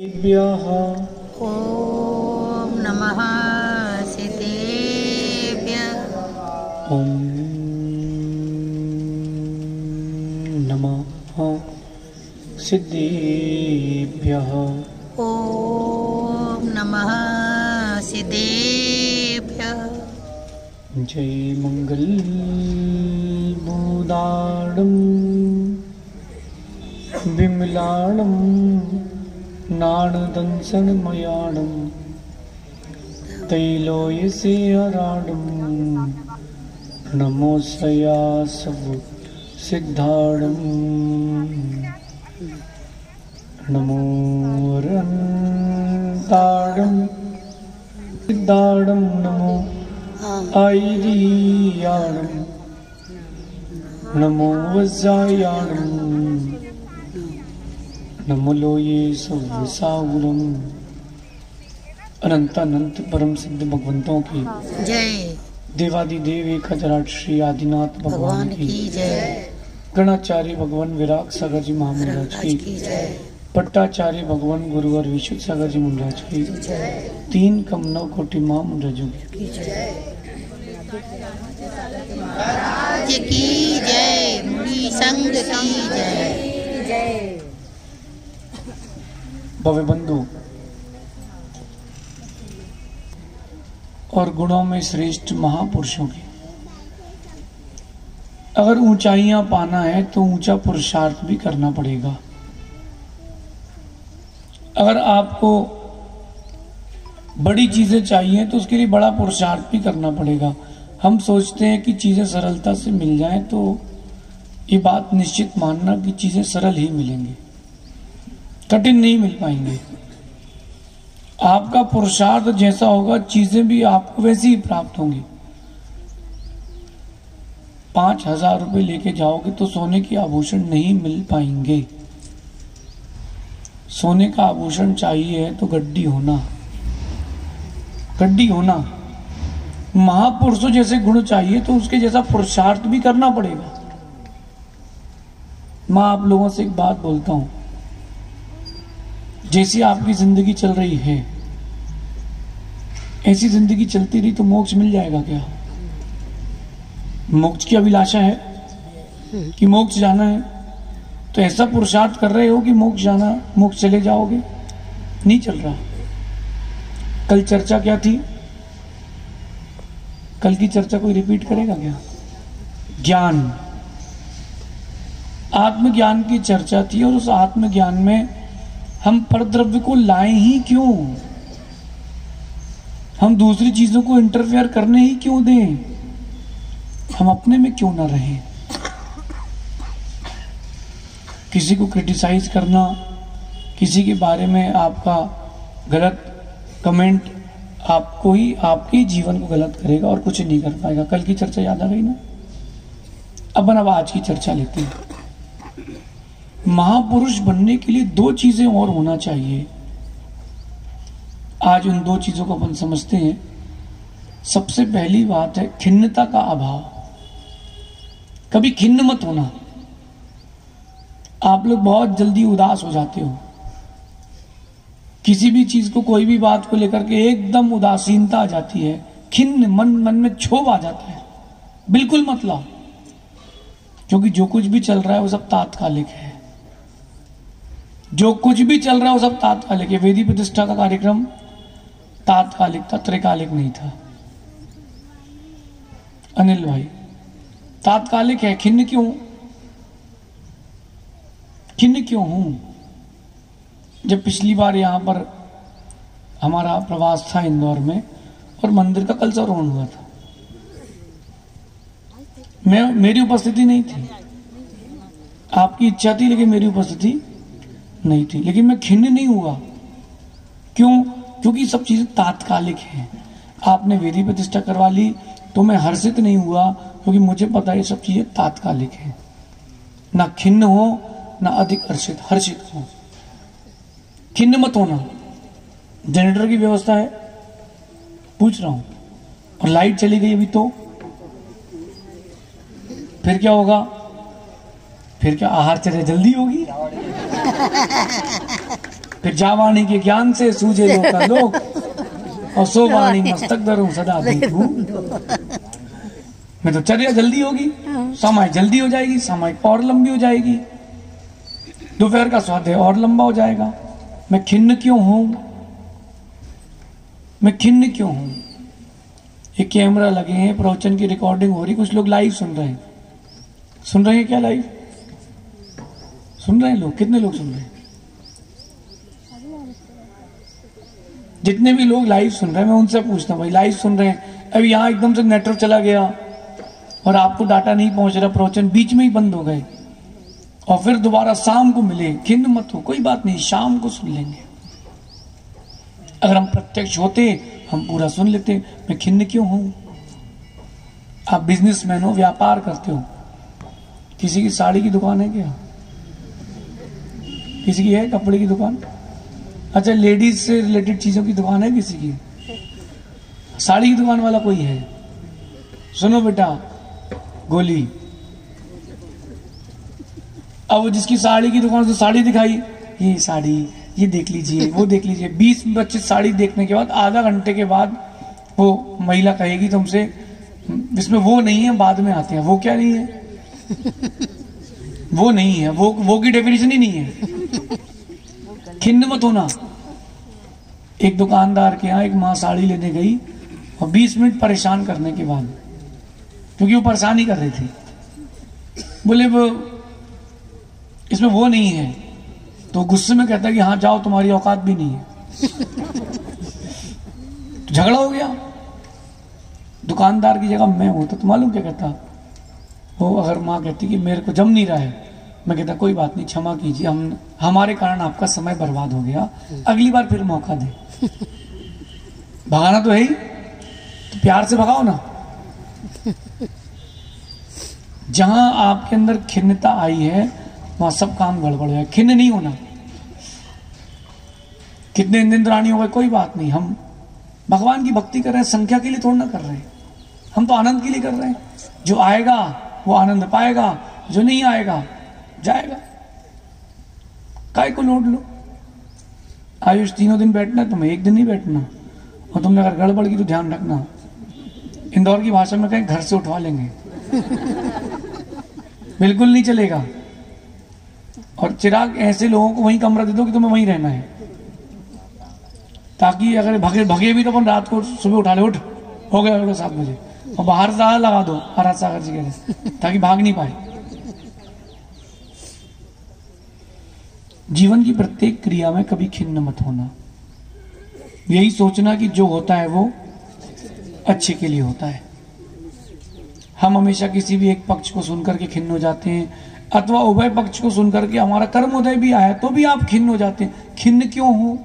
ओम नमः सिद्धेभ्यः। ओम नमः सिद्धेभ्यः। ओम नमः सिद्धेभ्यः। जय मंगल बुदाणं विमलाणं नाणदंसनमयाणं तैलोयसेहराणं नमो सयासव सिद्धाणं नमो रन्ताणं सिद्धाणं नमो ऐरियाणं नमो वज्रायाणं नमो लोये सवसागुरम। अनंत अनंत परम सिद्ध भगवंतों की जय। देवादिदेव एक हजाराट श्री आदिनाथ भगवान की जय। गणाचार्य भगवान विराग सागर जी महाराज की जय। पट्टाचार्य भगवान गुरुवर विशुद्ध सागर जी महाराज की जय। 3 कम 9 कोटि महाराजों की जय। महाराज की जय। मुनि संघ की जय। भव्य बंधु और गुणों में श्रेष्ठ महापुरुषों की अगर ऊंचाइयां पाना है तो ऊंचा पुरुषार्थ भी करना पड़ेगा। अगर आपको बड़ी चीजें चाहिए तो उसके लिए बड़ा पुरुषार्थ भी करना पड़ेगा। हम सोचते हैं कि चीजें सरलता से मिल जाएं, तो ये बात निश्चित मानना कि चीजें सरल ही मिलेंगी, कठिन नहीं मिल पाएंगे। आपका पुरुषार्थ जैसा होगा चीजें भी आपको वैसी ही प्राप्त होंगी। 5,000 रुपए लेके जाओगे तो सोने के आभूषण नहीं मिल पाएंगे। सोने का आभूषण चाहिए है तो गड्डी होना, गड्डी होना। महापुरुषों जैसे गुण चाहिए तो उसके जैसा पुरुषार्थ भी करना पड़ेगा। मैं आप लोगों से एक बात बोलता हूं, जैसी आपकी जिंदगी चल रही है ऐसी जिंदगी चलती रही तो मोक्ष मिल जाएगा क्या? मोक्ष की अभिलाषा है कि मोक्ष जाना है, तो ऐसा पुरुषार्थ कर रहे हो कि मोक्ष जाना, मोक्ष चले जाओगे? नहीं चल रहा। कल चर्चा क्या थी? कल की चर्चा कोई रिपीट करेगा क्या? ज्ञान, आत्मज्ञान की चर्चा थी। और उस आत्मज्ञान में हम परद्रव्य को लाएं ही क्यों? हम दूसरी चीजों को इंटरफेयर करने ही क्यों दें? हम अपने में क्यों ना रहें? किसी को क्रिटिसाइज करना, किसी के बारे में आपका गलत कमेंट आपको ही, आपके जीवन को गलत करेगा और कुछ नहीं कर पाएगा। कल की चर्चा याद आ गई ना? अब आज की चर्चा लेते हैं। महापुरुष बनने के लिए 2 चीजें और होना चाहिए। आज उन 2 चीजों को अपन समझते हैं। सबसे पहली बात है खिन्नता का अभाव। कभी खिन्न मत होना। आप लोग बहुत जल्दी उदास हो जाते हो। किसी भी चीज को, कोई भी बात को लेकर के एकदम उदासीनता आ जाती है, खिन्न मन में क्षोभ आ जाता है। बिल्कुल मत लाओ, क्योंकि जो कुछ भी चल रहा है वो सब तात्कालिक है। जो कुछ भी चल रहा है वो सब तात्कालिक है। वेदी प्रतिष्ठा का कार्यक्रम तात्कालिक था, त्रिकालिक नहीं था। अनिल भाई, तात्कालिक है। खिन्न क्यों? खिन्न क्यों हूं? जब पिछली बार यहां पर हमारा प्रवास था इंदौर में और मंदिर का कलशारोहण हुआ था, मेरी उपस्थिति नहीं थी। आपकी इच्छा थी लेकिन मेरी उपस्थिति नहीं थी। लेकिन मैं खिन्न नहीं हुआ। क्यों? क्योंकि सब चीजें तात्कालिक हैं। आपने वेदी प्रतिष्ठा करवा ली तो मैं हर्षित नहीं हुआ, क्योंकि मुझे पता है ये सब चीजें तात्कालिक हैं। ना खिन्न हो ना अधिक हर्षित हो। खिन्न मत होना। जनरेटर की व्यवस्था है, पूछ रहा हूं, और लाइट चली गई अभी तो फिर क्या होगा? फिर क्या आहार चर्या जल्दी होगी? फिर जावाणी के ज्ञान से सूझे लोका लोक, और सो वाणी मस्तक धरूं सदा देखूं। मैं तो चर्या जल्दी होगी, समय जल्दी हो जाएगी, समय और लंबी हो जाएगी, दोपहर का स्वाध्याय और लंबा हो जाएगा। मैं खिन्न क्यों हूं? मैं खिन्न क्यों हूं? ये कैमरा लगे हैं, प्रवचन की रिकॉर्डिंग हो रही, कुछ लोग लाइव सुन रहे हैं। सुन रहे हैं क्या? लाइव सुन रहे हैं लोग? कितने लोग सुन रहे हैं? जितने भी लोग लाइव सुन रहे हैं मैं उनसे पूछता हूँ, भाई लाइव सुन रहे हैं, अभी यहाँ एकदम से नेटवर्क चला गया और आपको डाटा नहीं पहुंच रहा, प्रवचन बीच में ही बंद हो गए और फिर दोबारा शाम को मिले, खिन्न मत हो, कोई बात नहीं, शाम को सुन लेंगे। अगर हम प्रत्यक्ष होते हम पूरा सुन लेते। मैं खिन्न क्यों हूं? आप बिजनेसमैन हो, व्यापार करते हो, किसी की साड़ी की दुकान है क्या? किसी की है कपड़े की दुकान? अच्छा, लेडीज से रिलेटेड चीजों की दुकान है किसी की? साड़ी की दुकान वाला कोई है? सुनो बेटा, गोली, अब जिसकी साड़ी की दुकान से साड़ी दिखाई, ये साड़ी, ये देख लीजिए, वो देख लीजिए, 20-25 साड़ी देखने के बाद आधा घंटे के बाद वो महिला कहेगी तुमसे, इसमें वो नहीं है, बाद में आते हैं। वो क्या नहीं है? वो नहीं है, वो की डेफिनेशन ही नहीं है। खिन्न मत होना। एक दुकानदार के यहाँ एक माँ साड़ी लेने गई और 20 मिनट परेशान करने के बाद, क्योंकि वो परेशान ही कर रही थी, बोले वो इसमें वो नहीं है, तो गुस्से में कहता है कि हाँ जाओ, तुम्हारी औकात भी नहीं है। तो झगड़ा हो गया। दुकानदार की जगह मैं हूं तो मालूम क्या कहता वो? अगर माँ कहती कि मेरे को जम नहीं रहा है, मैं कहता कोई बात नहीं, क्षमा कीजिए, हमारे कारण आपका समय बर्बाद हो गया, अगली बार फिर मौका दे। भगाना तो है ही, तो प्यार से भगाओ ना। जहां आपके अंदर खिन्नता आई है वहां सब काम गड़बड़ है। खिन्न नहीं होना। कितने इंद्राणी हो गए, कोई बात नहीं, हम भगवान की भक्ति कर रहे हैं, संख्या के लिए थोड़ा ना कर रहे हैं, हम तो आनंद के लिए कर रहे हैं। जो आएगा वो आनंद पाएगा, जो नहीं आएगा जाएगा। काय को लोड लो? आयुष 3 दिन बैठना, तुम्हें 1 दिन नहीं बैठना, और तुमने अगर गड़बड़ की तो ध्यान रखना, इंदौर की भाषा में कहें घर से उठवा लेंगे। बिल्कुल नहीं चलेगा। और चिराग ऐसे लोगों को वहीं कमरा दे दो कि तुम्हें वहीं रहना है, ताकि अगर भगे भी तो अपन रात को सुबह उठा ले, उठ हो गया 7 बजे, और बाहर से लगा दो आराध सागर जी के, ताकि भाग नहीं पाए। जीवन की प्रत्येक क्रिया में कभी खिन्न मत होना। यही सोचना कि जो होता है वो अच्छे के लिए होता है। हम हमेशा किसी भी एक पक्ष को सुनकर के खिन्न हो जाते हैं, अथवा उभय पक्ष को सुनकर के हमारा कर्मोदय भी आया तो भी आप खिन्न हो जाते हैं। खिन्न क्यों हो?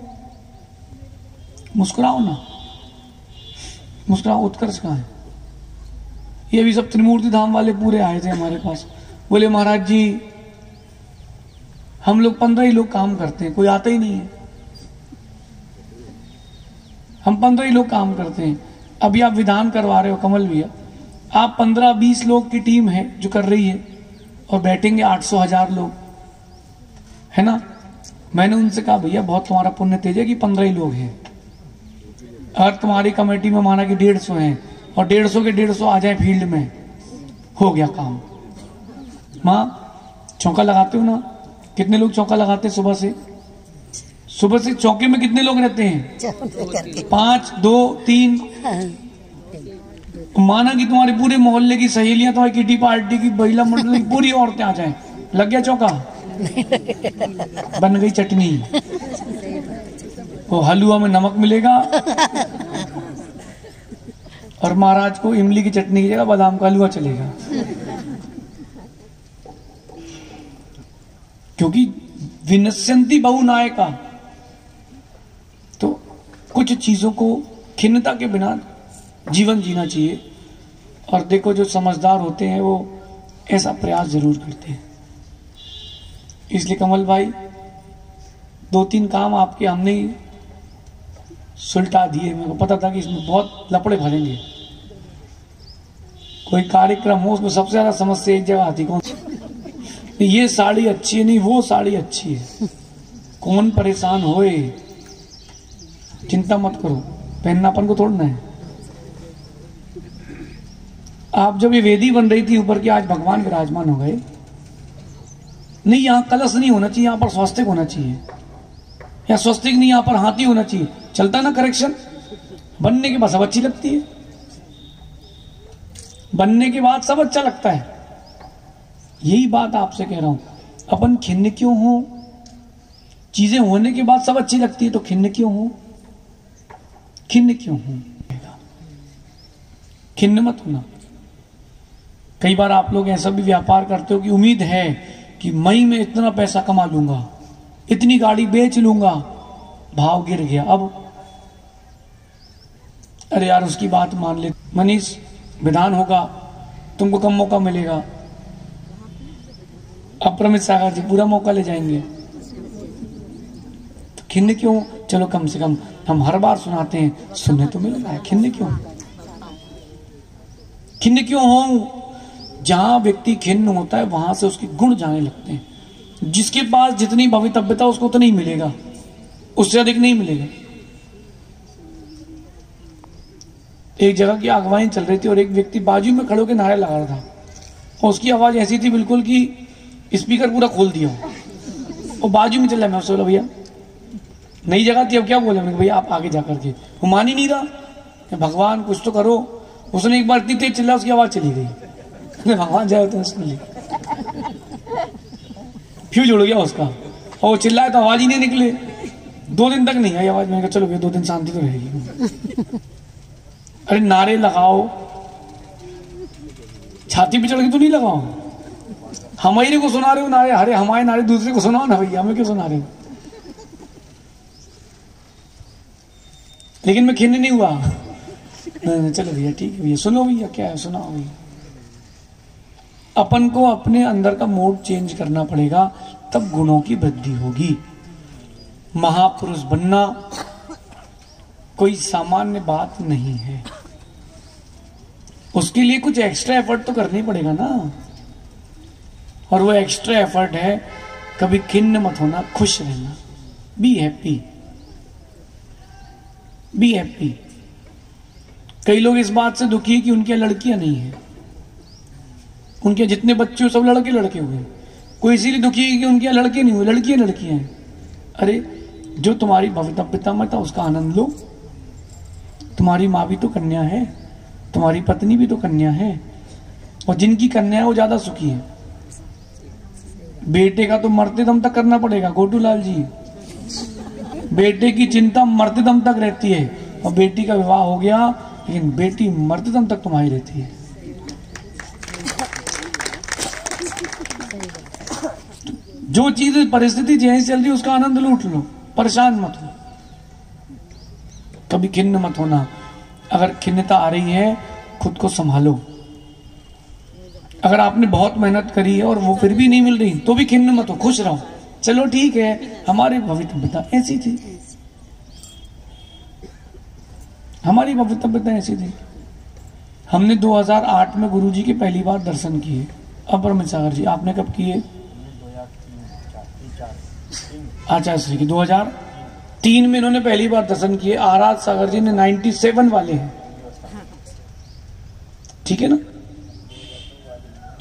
मुस्कुराओ ना, मुस्कुराओ। उत्कर्ष कहाँ है? ये भी सब त्रिमूर्ति धाम वाले पूरे आए थे हमारे पास, बोले महाराज जी हम लोग 15 ही लोग काम करते हैं, कोई आता ही नहीं है। हम 15 ही लोग काम करते हैं। अभी आप विधान करवा रहे हो कमल भैया, आप 15-20 लोग की टीम है जो कर रही है, और बैठेंगे 800-1000 लोग, है ना। मैंने उनसे कहा भैया बहुत तुम्हारा पुण्य तेज है कि 15 ही लोग हैं। अगर तुम्हारी कमेटी में माना कि 150 हैं और 150 के 150 आ जाए फील्ड में, हो गया काम। माँ चौका लगाते हो ना? कितने लोग चौका लगाते हैं सुबह से? सुबह से चौके में कितने लोग रहते हैं? 5, 2, 3। माना कि तुम्हारे पूरे मोहल्ले की सहेलियां, तुम्हारी किटी पार्टी की, महिला मंडल की पूरी औरतें आ जाएं, लग गया चौका, बन गई चटनी। वो हलवा में नमक मिलेगा और महाराज को इमली की चटनी की जगह बादाम का हलवा चलेगा, क्योंकि विनश्यंती बहु नायका। तो कुछ चीजों को खिन्नता के बिना जीवन जीना चाहिए। और देखो जो समझदार होते हैं वो ऐसा प्रयास जरूर करते हैं। इसलिए कमल भाई 2-3 काम आपके हमने ही सुलटा दिए। मेरे को पता था कि इसमें बहुत लपड़े भरेंगे। कोई कार्यक्रम हो उसमें सबसे ज्यादा समस्या एक जगह आती, कौन सी? ये साड़ी अच्छी है, नहीं वो साड़ी अच्छी है। कौन परेशान होए, चिंता मत करो, पहनना अपन को तोड़ना है। आप जब ये वेदी बन रही थी ऊपर की, आज भगवान विराजमान हो गए। नहीं, यहां कलश नहीं होना चाहिए, यहां पर स्वस्तिक होना चाहिए, या स्वस्तिक नहीं, यहां पर हाथी होना चाहिए। चलता ना करेक्शन? बनने के बाद सब अच्छी लगती है, बनने के बाद सब अच्छा लगता है। यही बात आपसे कह रहा हूं, अपन खिन्न क्यों हो? चीजें होने के बाद सब अच्छी लगती है, तो खिन्न क्यों हो? खिन्न क्यों हो? खिन्न मत होना। कई बार आप लोग ऐसा भी व्यापार करते हो कि उम्मीद है कि मई में इतना पैसा कमा लूंगा, इतनी गाड़ी बेच लूंगा, भाव गिर गया। अब अरे यार उसकी बात मान ले मनीष, विधान होगा, तुमको कम मौका मिलेगा। अप्रमित सागर जी पूरा मौका ले जाएंगे, तो खिन्न क्यों? चलो कम से कम हम हर बार सुनाते हैं, सुनने तो मिल रहा है, खिन्न क्यों? खिन्न क्यों हो? जहां व्यक्ति खिन्न होता है वहां से उसके गुण जाने लगते हैं। जिसके पास जितनी भवितव्यता उसको तो नहीं मिलेगा, उससे अधिक नहीं मिलेगा। एक जगह की अगवाई चल रही थी और एक व्यक्ति बाजू में खड़े होकर नारे लगा रहा था, और उसकी आवाज ऐसी थी बिल्कुल कि स्पीकर पूरा खोल दिया, और बाजू में चल रहा। मैं उससे बोला भैया नई जगह थी, अब क्या बोले? भैया आप आगे जाकर के। वो मान ही नहीं रहा, भगवान कुछ तो करो। उसने एक बार इतनी तेज चिल्ला, उसकी आवाज चली गई। भगवान जाए तो सुन ली, फ्यूज उड़ गया उसका, और वो चिल्लाए तो आवाज ही नहीं निकले। 2 दिन तक नहीं आई आवाज। मैंने कहा चलो भैया 2 दिन शांति तो रहेगी। अरे नारे लगाओ, छाती पे चढ़ के तो नहीं लगाओ। हमारे को सुना रहे हो नारे, अरे हमारे नारे दूसरे को सुनाओ ना भैया, हमें क्यों सुना रहे हो? लेकिन मैं खिन्न नहीं हुआ। चलो भैया ठीक है भैया, सुनो भैया, क्या है सुनाओ भैया। अपन को अपने अंदर का मोड चेंज करना पड़ेगा, तब गुणों की वृद्धि होगी। महापुरुष बनना कोई सामान्य बात नहीं है, उसके लिए कुछ एक्स्ट्रा एफर्ट तो करनी पड़ेगा ना। और वो एक्स्ट्रा एफर्ट है, कभी खिन्न मत होना, खुश रहना, बी हैप्पी, बी हैप्पी। कई लोग इस बात से दुखी है कि उनकी लड़कियां नहीं है, उनके जितने बच्चे हो सब लड़के लड़के हुए। कोई इसीलिए दुखी है कि उनके लड़के नहीं हुए, लड़कियां लड़कियां हैं। अरे जो तुम्हारी भवितव्यता में था उसका आनंद लो। तुम्हारी माँ भी तो कन्या है, तुम्हारी पत्नी भी तो कन्या है, और जिनकी कन्या है वो ज्यादा सुखी है। बेटे का तो मरते दम तक करना पड़ेगा गोटू लाल जी, बेटे की चिंता मरते दम तक रहती है, और बेटी का विवाह हो गया लेकिन बेटी मरते दम तक तुम्हारी रहती है। जो चीज परिस्थिति जैसी चल रही है उसका आनंद लूट लो, परेशान मत हो, कभी खिन्न मत होना। अगर खिन्नता आ रही है खुद को संभालो। अगर आपने बहुत मेहनत करी है और वो फिर भी नहीं मिल रही तो भी खिन्न मत हो, खुश रहो। चलो ठीक है, हमारी भवितव्यता ऐसी थी, हमारी भवितव्यता ऐसी थी। हमने 2008 में गुरुजी के पहली बार दर्शन किए। अप्रमित सागर जी आपने कब किए? आचार्य श्री की 2003 में इन्होंने पहली बार दर्शन किए। आराध सागर जी ने 97 वाले हैं, ठीक है ना,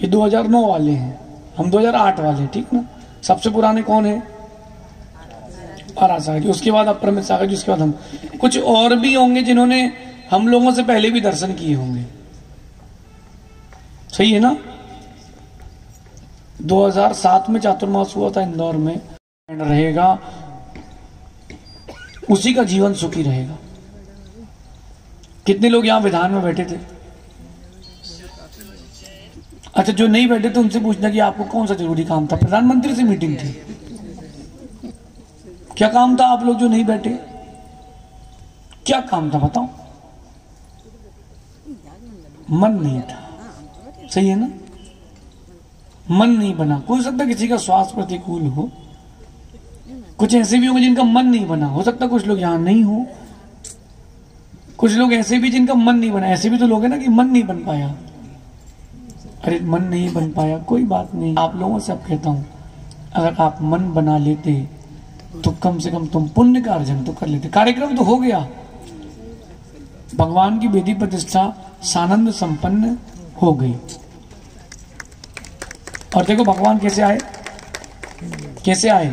ये 2009 वाले हैं, हम 2008 वाले हैं, ठीक ना। सबसे पुराने कौन है? आराध सागर जी, उसके बाद अप्रमित सागर जी, उसके बाद हम। कुछ और भी होंगे जिन्होंने हम लोगों से पहले भी दर्शन किए होंगे, सही है ना। 2007 में चातुर्मास हुआ था इंदौर में, रहेगा उसी का जीवन सुखी रहेगा। कितने लोग यहां विधान में बैठे थे? अच्छा, जो नहीं बैठे थे उनसे पूछना कि आपको कौन सा जरूरी काम था? प्रधानमंत्री से मीटिंग थी, क्या काम था? आप लोग जो नहीं बैठे, क्या काम था बताओ? मन नहीं था, सही है ना, मन नहीं बना। हो सकता किसी का स्वास्थ्य प्रतिकूल हो, कुछ ऐसे भी होंगे जिनका मन नहीं बना, हो सकता कुछ लोग यहां नहीं हो, कुछ लोग ऐसे भी जिनका मन नहीं बना। ऐसे भी तो लोग हैं ना कि मन नहीं बन पाया। अरे मन नहीं बन पाया कोई बात नहीं, आप लोगों से अब कहता हूं, अगर आप मन बना लेते तो कम से कम तुम पुण्य का अर्जन तो कर लेते। कार्यक्रम तो हो गया, भगवान की वेदी प्रतिष्ठा सानंद संपन्न हो गई। और देखो भगवान कैसे आए, कैसे आए,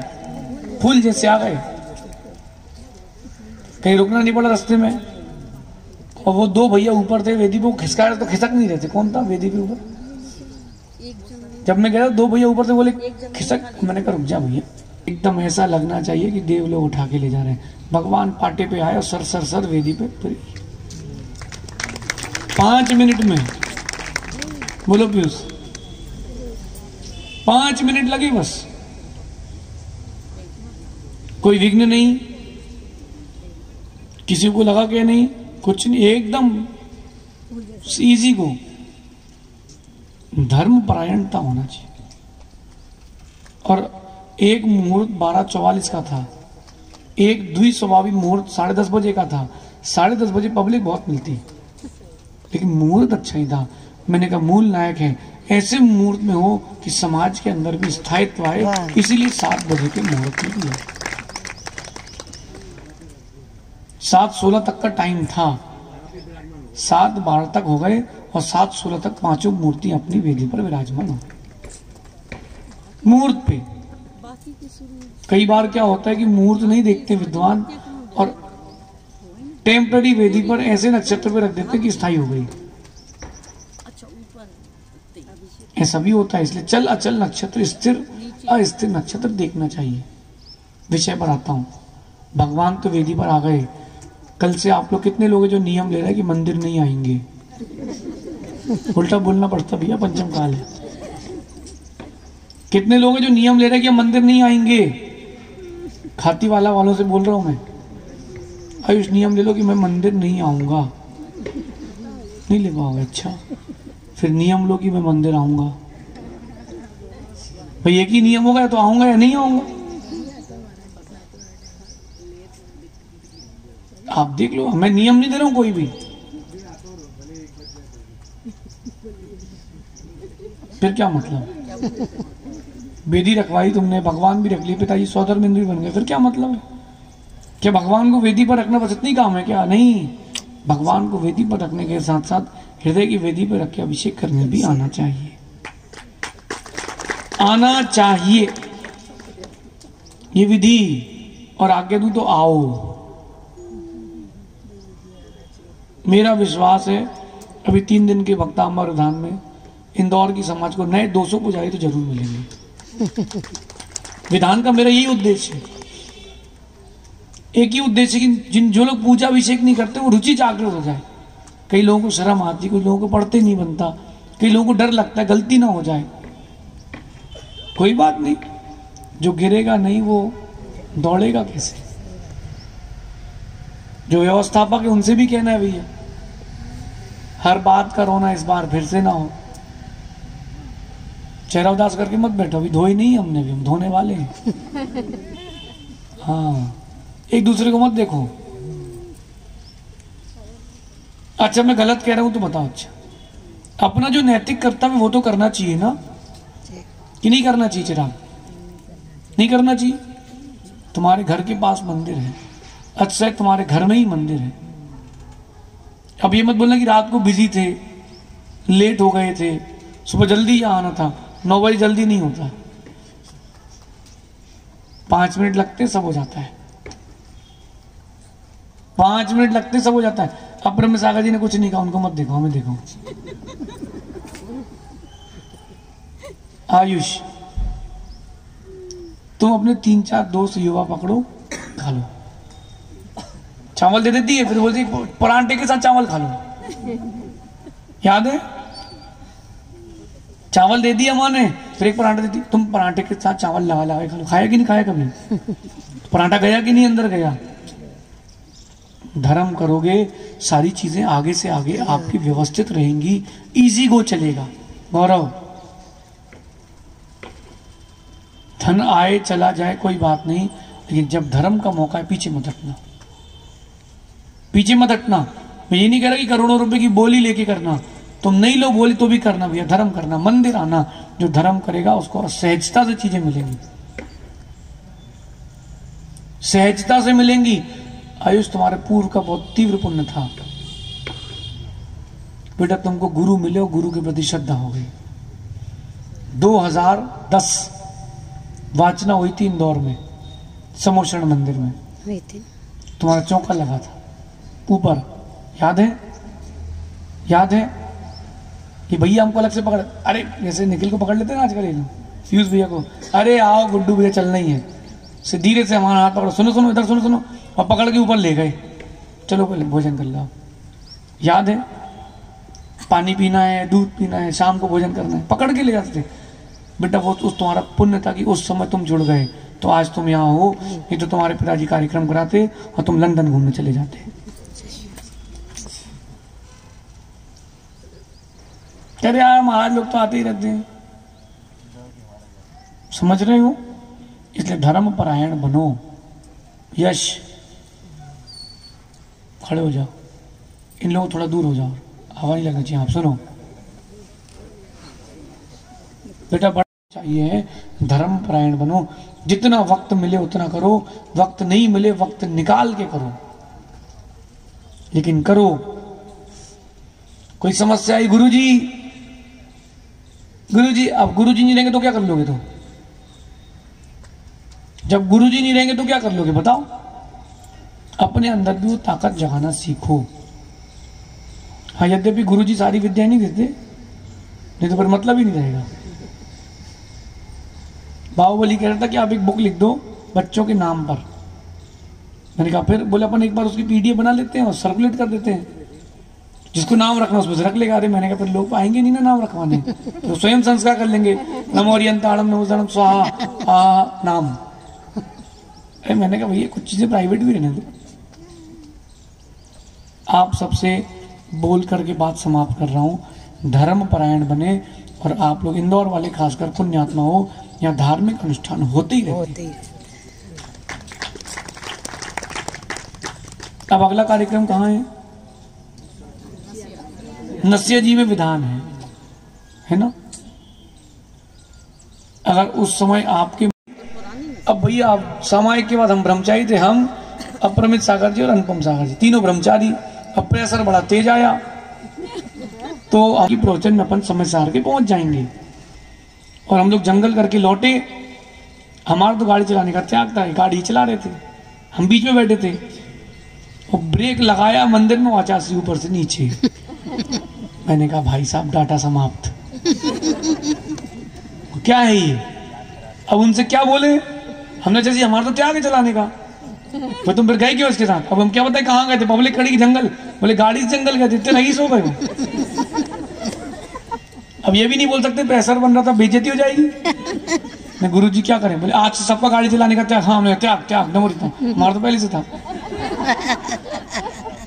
फूल जैसे आ गए, कहीं रुकना नहीं पड़ा रास्ते में। और वो दो भैया ऊपर थे वेदी पे, वो खिसका रहे तो खिसक नहीं रहे थे। कौन था वेदी पे ऊपर? जब मैं गया दो भैया ऊपर से बोले खिसक, मैंने कहा रुक जा भैया। एकदम ऐसा लगना चाहिए कि देव लोग उठा के ले जा रहे हैं। भगवान पाटे पे आए और सर सर सर वेदी पे 5 मिनट में, बोलो पीयूष, 5 मिनट लगे बस, कोई विघ्न नहीं, किसी को लगा के नहीं, कुछ नहीं, एकदम इजी को। धर्म परायणता होना चाहिए। और एक मुहूर्त 12:44 का था, एक द्विस्वाभाविक मुहूर्त 10:30 बजे का था। 10:30 बजे पब्लिक बहुत मिलती, लेकिन मुहूर्त अच्छा ही था। मैंने कहा मूल नायक है, ऐसे मुहूर्त में हो कि समाज के अंदर भी स्थायित्व आए, इसीलिए 7 बजे के मुहूर्त में दिया। 7:16 तक का टाइम था, 7:12 तक हो गए और 7:16 तक पांचों मूर्ति अपनी वेदी पर विराजमान हो मुहूर्त पे। कई बार क्या होता है कि मुहूर्त नहीं देखते विद्वान और टेम्पररी वेदी पर ऐसे नक्षत्र पे रख देते कि स्थायी हो गई। ऐसा भी होता है, इसलिए चल अचल नक्षत्र, स्थिर अस्थिर नक्षत्र देखना चाहिए। विषय पर आता हूं। भगवान तो वेदी पर आ गए। कल से आप लोग कितने लोग हैं जो नियम ले रहे हैं कि मंदिर नहीं आएंगे? उल्टा बोलना पड़ता भैया, पंचम काल है। कितने लोग हैं जो नियम ले रहे हैं कि हम मंदिर नहीं आएंगे? खाती वालों से बोल रहा हूं मैं, आयुष नियम ले लो कि मैं मंदिर नहीं आऊंगा। नहीं ले पाओगे? अच्छा, फिर नियम लो कि मैं मंदिर आऊंगा। भाई एक ही नियम होगा, तो आऊंगा या नहीं आऊंगा। आप देख लो, मैं नियम नहीं दे रहा हूं कोई भी। फिर क्या मतलब? वेदी रखवाई तुमने, भगवान भी रख लिए, पिताजी सौधर्मेंद्र भी बन गए, फिर क्या मतलब है? क्या भगवान को वेदी पर रखना बस इतनी काम है क्या? नहीं, भगवान को वेदी पर रखने के साथ साथ हृदय की वेदी पर रख के अभिषेक करने भी आना चाहिए, आना चाहिए। ये विधि और आज्ञा दूं तो आओ। मेरा विश्वास है अभी 3 दिन के भक्तांबर उद्यान में इंदौर की समाज को नए 200 पुजारी तो जरूर मिलेंगे। विधान का मेरा यही उद्देश्य है, एक ही उद्देश्य कि जो लोग पूजा अभिषेक नहीं करते वो रुचि जागृत हो जाए। कई लोगों को शर्म आती, कुछ लोगों को पढ़ते नहीं बनता, कई लोगों को डर लगता है गलती ना हो जाए। कोई बात नहीं, जो गिरेगा नहीं वो दौड़ेगा कैसे? जो व्यवस्थापक है उनसे भी कहना है भैया, हर बात का रोना इस बार फिर से ना हो। चेहरा उदास करके मत बैठो, अभी धोई नहीं हमने, भी हम धोने वाले हैं। हाँ, एक दूसरे को मत देखो। अच्छा मैं गलत कह रहा हूं तो बताओ। अच्छा, अपना जो नैतिक कर्तव्य वो तो करना चाहिए ना, कि नहीं करना चाहिए? चिराग, नहीं करना चाहिए? तुम्हारे घर के पास मंदिर है, अच्छा तुम्हारे घर में ही मंदिर है। अब ये मत बोलना कि रात को बिजी थे, लेट हो गए थे, सुबह जल्दी यहाँ आना था। 9 बजे जल्दी नहीं होता, 5 मिनट लगते सब हो जाता है। 5 मिनट लगते सब हो जाता है। अब ब्रह्म सागर जी ने कुछ नहीं कहा, उनको मत देखो, हमें देखो। आयुष, तुम अपने 3-4 दोस्त युवा पकड़ो, खा लो। चावल दे देती है, फिर बोलती परांठे के साथ चावल खा लो। याद है? चावल दे दिया माँ ने, फिर एक परांठा देती, तुम परांठे के साथ चावल लगा लगा खा लो। खाया कि नहीं खाया कभी? परांठा गया कि नहीं अंदर गया? धर्म करोगे, सारी चीजें आगे से आगे आपकी व्यवस्थित रहेंगी, इजी गो चलेगा। गौरव, धन आए चला जाए कोई बात नहीं, लेकिन जब धर्म का मौका है पीछे मत हटना, पीछे मत हटना। मैं ये नहीं कह रहा कि करोड़ों रुपए की बोली लेके करना, तुम नहीं लो बोली तो भी करना भैया, धर्म करना, मंदिर आना। जो धर्म करेगा उसको सहजता से चीजें मिलेंगी। सहजता से मिलेंगी। आयुष, तुम्हारे पूर्व का बहुत तीव्र पुण्य था बेटा, तुमको गुरु मिले और गुरु के प्रति श्रद्धा हो गई। 2010 वाचना हुई थी इंदौर में, समोषण मंदिर में, तुम्हारा चौका लगा था ऊपर, याद है? याद है? ये भैया हमको अलग से पकड़, अरे जैसे निखिल को पकड़ लेते हैं ना आजकल ये लोग, पीयूष भैया को, अरे आओ गुड्डू भैया चलना ही है, से धीरे से हमारा हाथ पकड़ो, सुनो सुनो इधर सुनो सुनो, और पकड़ के ऊपर ले गए, चलो पहले भोजन कर लो। याद है? पानी पीना है, दूध पीना है, शाम को भोजन करना है, पकड़ के ले जाते थे बेटा। वो उस तुम्हारा पुण्य था कि उस समय तुम जुड़ गए, तो आज तुम यहाँ हो। ये तो तुम्हारे पिताजी कार्यक्रम कराते और तुम लंदन घूमने चले जाते। अरे यार महाराज लोग तो आते ही रहते हैं, समझ रहे हो? इसलिए धर्म परायण बनो। यश, खड़े हो जाओ, इन लोगों थोड़ा दूर हो जाओ, हवा नहीं लगना चाहिए। आप सुनो बेटा, बड़ा चाहिए धर्म परायण बनो। जितना वक्त मिले उतना करो, वक्त नहीं मिले वक्त निकाल के करो, लेकिन करो। कोई समस्या आई, गुरुजी अब गुरुजी नहीं रहेंगे तो क्या कर लोगे? तो जब गुरुजी नहीं रहेंगे तो क्या कर लोगे बताओ? अपने अंदर भी वो ताकत जगाना सीखो। हाँ, यद्यपि गुरुजी सारी विद्या नहीं देते, नहीं तो फिर मतलब ही नहीं रहेगा। बाहुबली कह रहा था कि आप एक बुक लिख दो बच्चों के नाम पर। मैंने कहा फिर? बोले अपन एक बार उसकी पीडीएफ बना लेते हैं और सर्कुलेट कर देते हैं, जिसको नाम रखना उसमें से रख लेगा। अरे मैंने कहा फिर लोग आएंगे नहीं ना नाम रखवाने, तो स्वयं संस्कार कर लेंगे, नमोरियंताड़म नमोदनम स्वाहा नाम। अरे मैंने कहा भैया कुछ चीजें प्राइवेट भी रहने दो। आप सबसे बोल करके बात समाप्त कर रहा हूं। धर्म परायण बने, और आप लोग इंदौर वाले खासकर पुण्यात्मा हो, यहाँ धार्मिक अनुष्ठान होते ही रहते हैं। अब अगला कार्यक्रम कहाँ है? नस्या जी में विधान है ना? अगर उस समय आपके, अब भैया आप सामायिक के बाद हम ब्रह्मचारी थे, हम अपरमित सागर जी और अनुपम सागर जी तीनों ब्रह्मचारी। अब प्रेशर बड़ा तेज आया तो आपकी प्रवचन में अपन समय से के पहुंच जाएंगे। और हम लोग जंगल करके लौटे, हमारा तो गाड़ी चलाने का त्याग था, गाड़ी चला रहे थे, हम बीच में बैठे थे, और ब्रेक लगाया मंदिर में, आचार्य ऊपर से नीचे। मैंने कहा भाई साहब डाटा समाप्त। क्या है ये? अब उनसे क्या बोले? हमने जैसे हमारा तो त्याग है चलाने का, तो तुम फिर गए क्यों इसके साथ? अब हम क्या बताए कहाँ गए थे? पब्लिक खड़ी जंगल, बोले गाड़ी से जंगल गए थे, इतने रईस हो गए। अब ये भी नहीं बोल सकते प्रेशर बन रहा था, बेइज्जती हो जाएगी। मैं गुरुजी क्या करें? बोले आज से सबका गाड़ी चलाने का त्याग। हाँ मैं त्याग हमारा तो पहले से था।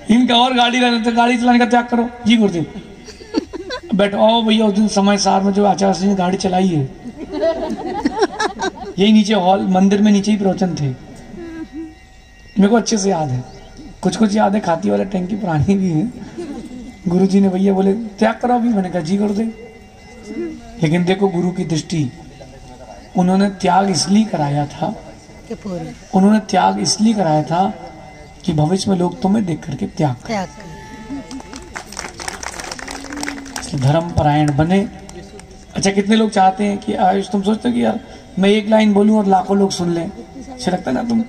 इनका और गाड़ी चलाने का त्याग करो जी गुरुदेव। बैठो आओ भैया, उस दिन समय सार में जो आचार्य सिंह ने गाड़ी चलाई है, यही नीचे हॉल मंदिर में नीचे ही प्रवचन थे। मेरे को अच्छे से याद है, कुछ याद है, खाती वाला टैंकी पुरानी भी है। गुरुजी ने भैया बोले त्याग करो अभी। मैंने कहा जी गुरुदेव। लेकिन देखो गुरु की दृष्टि, उन्होंने त्याग इसलिए कराया था, कि भविष्य में लोग तुम्हें देख करके त्याग करें। इसलिए धर्म परायण बने। अच्छा कितने लोग चाहते हैं कि आयुष, तुम सोचते हो कि यार मैं एक लाइन बोलूं और लाखों लोग सुन लें? अच्छा लगता है ना? तुम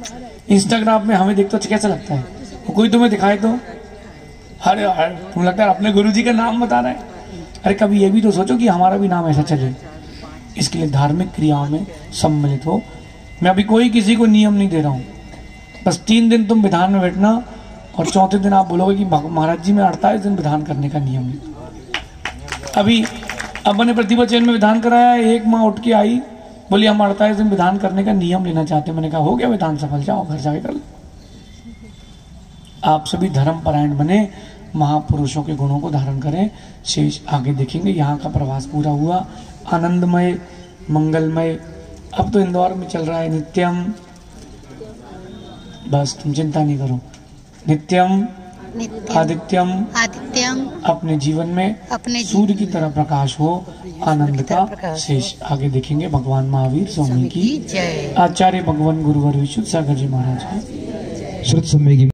इंस्टाग्राम में हमें देखते हो, कैसा लगता है? कोई तुम्हें दिखाए तो अरे तुम लगता है अपने गुरुजी का नाम बता रहे हैं। अरे कभी ये भी तो सोचो कि हमारा भी नाम ऐसा चले। इसके लिए धार्मिक क्रियाओं में सम्मिलित हो। मैं अभी कोई किसी को नियम नहीं दे रहा हूँ, बस 3 दिन तुम विधान में बैठना और चौथे दिन आप बोलोगे कि महाराज जी में 48 दिन विधान करने का नियम है। अभी अब मैंने प्रतिभा चैन में विधान कराया, एक माँ उठ के आई, बोली हम 48 दिन विधान करने का नियम लेना चाहते हैं। मैंने कहा हो गया विधान सफल, जाओ घर जाके कर लो। आप सभी धर्म परायण बने, महापुरुषों के गुणों को धारण करें। शेष आगे देखेंगे। यहाँ का प्रवास पूरा हुआ, आनंदमय मंगलमय। अब तो इंदौर में चल रहा है नित्यम, बस तुम चिंता नहीं करो, नित्यम नित्यम आदित्यम आदित्यम अपने जीवन में अपने सूर्य की तरह प्रकाश हो, आनंद का शेष। आगे देखेंगे भगवान महावीर स्वामी की जय। आचार्य भगवान गुरुवर विशुद्ध सागर जी महाराज की श्रुत समय की